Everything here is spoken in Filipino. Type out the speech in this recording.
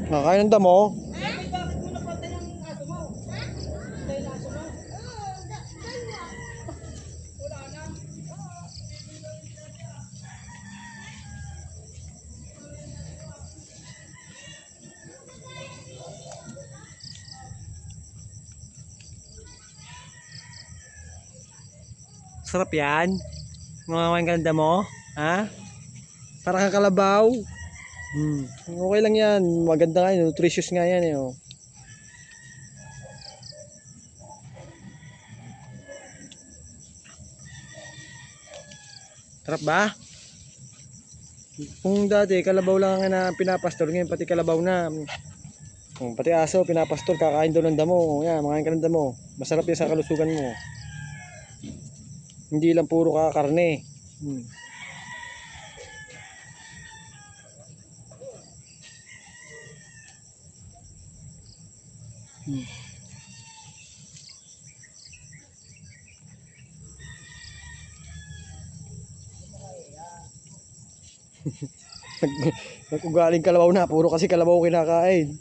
Nakain ng damo. Sarap yan. Ngakain ka ng damo. Ha? Parang kang kalabaw. Okay lang yan. Maganda nga yan. Nutritious nga yan eh. Oh. Sarap ba? Kung dati kalabaw lang ang na pinapastor, ngayon pati kalabaw na. Pati aso pinapastor, kakain daw ng damo. Yan, makain ka ng damo. Masarap yan sa kalusugan mo. Hindi lang puro kakarne. Nag-ugaling kalabaw na, puro kasi kalabaw kinakain.